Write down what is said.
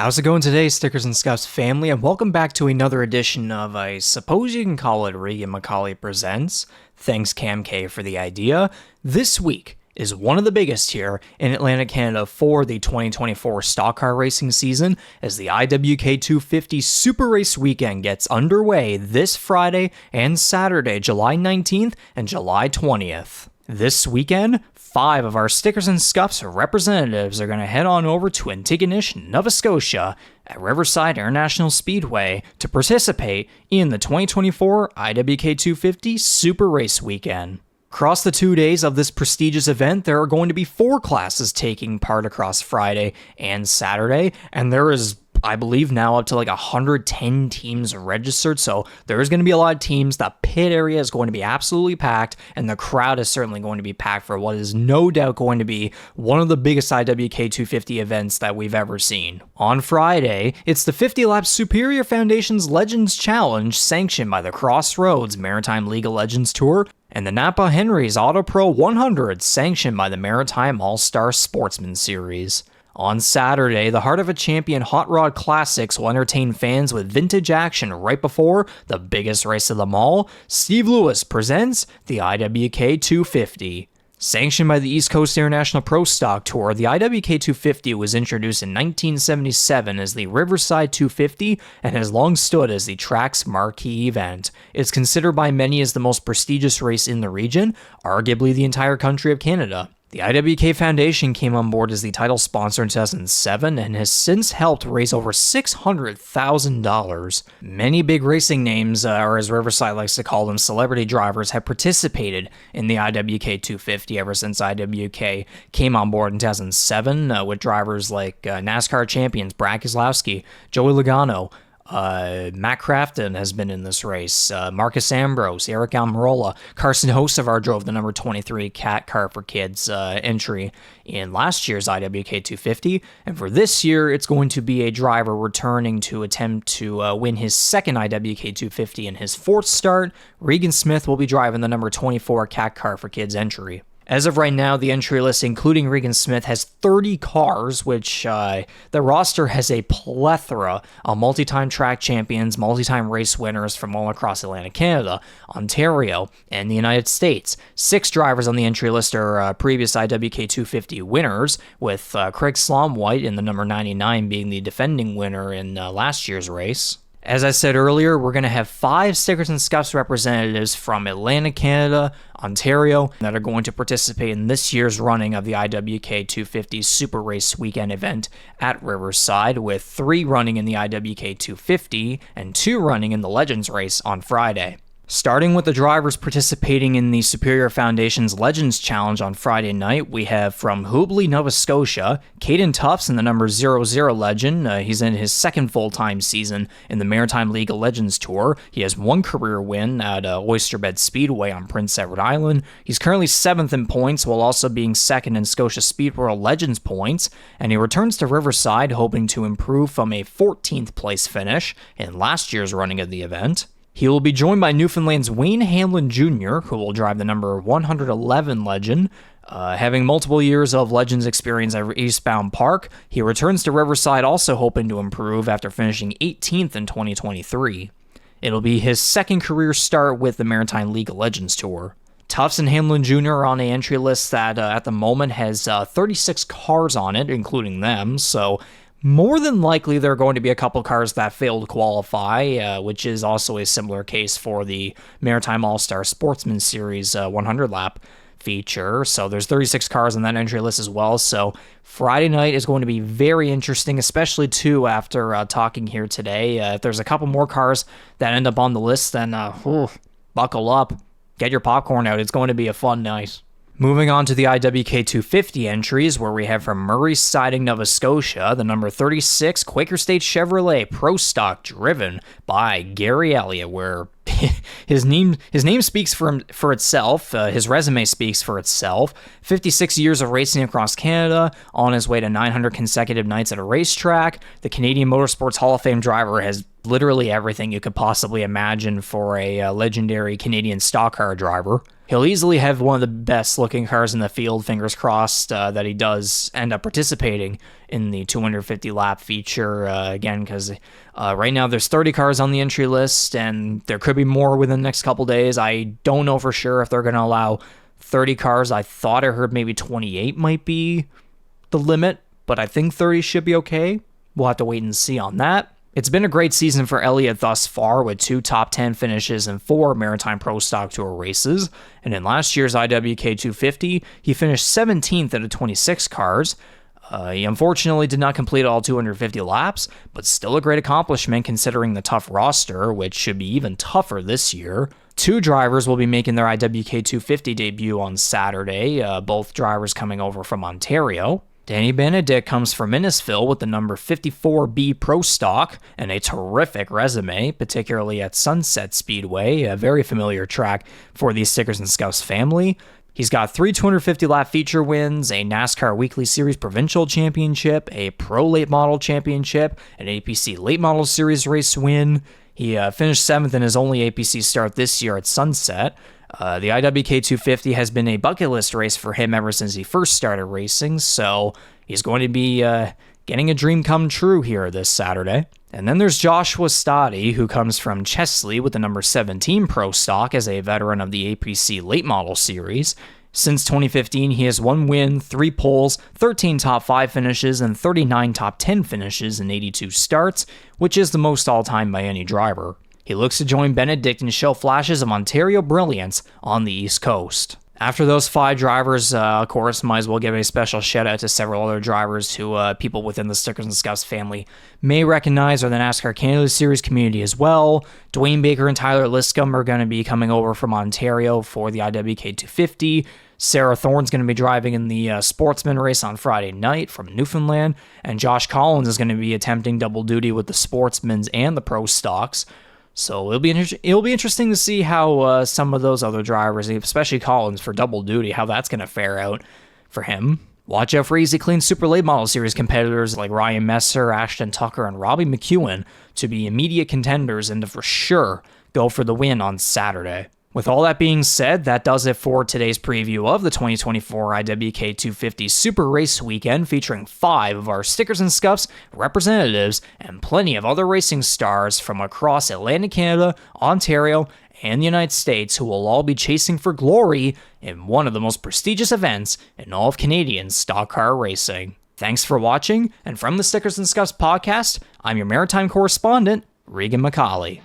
How's it going today, Stickers and Scuffs family, and welcome back to another edition of, I suppose you can call it Regan McCauley Presents. Thanks Cam K for the idea. This week is one of the biggest here in Atlantic, Canada for the 2024 stock car racing season as the IWK 250 Super Race Weekend gets underway this Friday and Saturday, July 19th and July 20th. This weekend, 5 of our Stickers and Scuffs representatives are going to head on over to Antigonish, Nova Scotia at Riverside International Speedway to participate in the 2024 IWK 250 Super Race Weekend. Across the 2 days of this prestigious event, there are going to be 4 classes taking part across Friday and Saturday, and there is, I believe, now up to like 110 teams registered, so there's going to be a lot of teams. The pit area is going to be absolutely packed, and the crowd is certainly going to be packed for what is no doubt going to be one of the biggest IWK 250 events that we've ever seen. On Friday, it's the 50 Lap Superior Foundation's Legends Challenge, sanctioned by the Crossroads Maritime League of Legends Tour, and the Napa Henry's Auto Pro 100, sanctioned by the Maritime All-Star Sportsman Series. On Saturday, the Heart of a Champion Hot Rod Classics will entertain fans with vintage action right before the biggest race of them all. Steve Lewis presents the IWK 250. Sanctioned by the East Coast International Pro Stock Tour, the IWK 250 was introduced in 1977 as the Riverside 250 and has long stood as the track's marquee event. It's considered by many as the most prestigious race in the region, arguably the entire country of Canada. The IWK Foundation came on board as the title sponsor in 2007 and has since helped raise over $600,000. Many big racing names, or as Riverside likes to call them, celebrity drivers, have participated in the IWK 250 ever since IWK came on board in 2007, with drivers like NASCAR champions Brad Keselowski, Joey Logano, Matt Crafton has been in this race, Marcus Ambrose, Eric Almirola, Carson Hocevar drove the number 23 Cat Car for Kids entry in last year's IWK 250, and for this year it's going to be a driver returning to attempt to win his second IWK 250 in his 4th start. Regan Smith will be driving the number 24 Cat Car for Kids entry. As of right now, the entry list, including Regan Smith, has 30 cars, which the roster has a plethora of multi-time track champions, multi-time race winners from all across Atlantic Canada, Ontario, and the United States. 6 drivers on the entry list are previous IWK 250 winners, with Craig Slomwhite in the number 99 being the defending winner in last year's race. As I said earlier, we're going to have 5 Stickers and Scuffs representatives from Atlantic Canada, Ontario, that are going to participate in this year's running of the IWK 250 Super Race Weekend event at Riverside, with 3 running in the IWK 250 and 2 running in the Legends race on Friday. Starting with the drivers participating in the Superior Foundation's Legends Challenge on Friday night, we have from Hubley, Nova Scotia, Caden Tufts in the number 00 Legend. He's in his 2nd full-time season in the Maritime League of Legends Tour. He has 1 career win at Oysterbed Speedway on Prince Edward Island. He's currently 7th in points, while also being 2nd in Scotia Speed World Legends points, and he returns to Riverside hoping to improve from a 14th place finish in last year's running of the event. He will be joined by Newfoundland's Wayne Hamlin Jr., who will drive the number 111 Legend. Having multiple years of Legends experience at Eastbound Park, he returns to Riverside also hoping to improve after finishing 18th in 2023. It'll be his 2nd career start with the Maritime League of Legends Tour. Tufts and Hamlin Jr. are on an entry list that at the moment has 36 cars on it, including them, so more than likely, there are going to be a couple cars that fail to qualify, which is also a similar case for the Maritime All-Star Sportsman Series 100 lap feature. So there's 36 cars on that entry list as well. So Friday night is going to be very interesting, especially too after talking here today. If there's a couple more cars that end up on the list, then buckle up, get your popcorn out. It's going to be a fun night. Moving on to the IWK 250 entries, where we have from Murray Siding, Nova Scotia, the number 36 Quaker State Chevrolet Pro Stock driven by Gary Elliott, where his name speaks for itself. His resume speaks for itself. 56 years of racing across Canada, on his way to 900 consecutive nights at a racetrack. The Canadian Motorsports Hall of Fame driver has literally everything you could possibly imagine for a legendary Canadian stock car driver. He'll easily have one of the best looking cars in the field, fingers crossed that he does end up participating in the 250 lap feature again, because right now there's 30 cars on the entry list, and there could be more within the next couple days. I don't know for sure if they're going to allow 30 cars. I thought I heard maybe 28 might be the limit, but I think 30 should be okay. We'll have to wait and see on that. It's been a great season for Elliott thus far, with 2 top 10 finishes and 4 Maritime Pro Stock Tour races. And in last year's IWK 250, he finished 17th out of 26 cars. He unfortunately did not complete all 250 laps, but still a great accomplishment considering the tough roster, which should be even tougher this year. 2 drivers will be making their IWK 250 debut on Saturday, both drivers coming over from Ontario. Danny Benedict comes from Innisfil with the number 54B Pro Stock and a terrific resume, particularly at Sunset Speedway, a very familiar track for the Stickers and Scuffs family. He's got 3 250-lap feature wins, a NASCAR Weekly Series Provincial Championship, a Pro Late Model Championship, an APC Late Model Series race win. He finished 7th in his only APC start this year at Sunset. The IWK 250 has been a bucket list race for him ever since he first started racing, so he's going to be getting a dream come true here this Saturday. And then there's Joshua Stoddy, who comes from Chesley with the number 17 Pro Stock as a veteran of the APC Late Model Series. Since 2015, he has 1 win, 3 poles, 13 top 5 finishes, and 39 top 10 finishes in 82 starts, which is the most all-time by any driver. He looks to join Benedict and show flashes of Ontario brilliance on the East Coast. After those 5 drivers, of course, might as well give a special shout out to several other drivers who people within the Stickers and Scuffs family may recognize, or the NASCAR Canada Series community as well. Dwayne Baker and Tyler Liscombe are going to be coming over from Ontario for the IWK 250. Sarah Thorne's going to be driving in the Sportsman race on Friday night from Newfoundland, and Josh Collins is going to be attempting double duty with the Sportsmans and the Pro Stocks. So it'll be interesting to see how some of those other drivers, especially Collins for double duty, how that's going to fare out for him. Watch out for Easy Clean Super Late Model Series competitors like Ryan Messer, Ashton Tucker, and Robbie McEwen to be immediate contenders and to for sure go for the win on Saturday. With all that being said, that does it for today's preview of the 2024 IWK 250 Super Race Weekend, featuring 5 of our Stickers and Scuffs representatives and plenty of other racing stars from across Atlantic Canada, Ontario, and the United States who will all be chasing for glory in one of the most prestigious events in all of Canadian stock car racing. Thanks for watching, and from the Stickers and Scuffs podcast, I'm your maritime correspondent, Regan McCauley.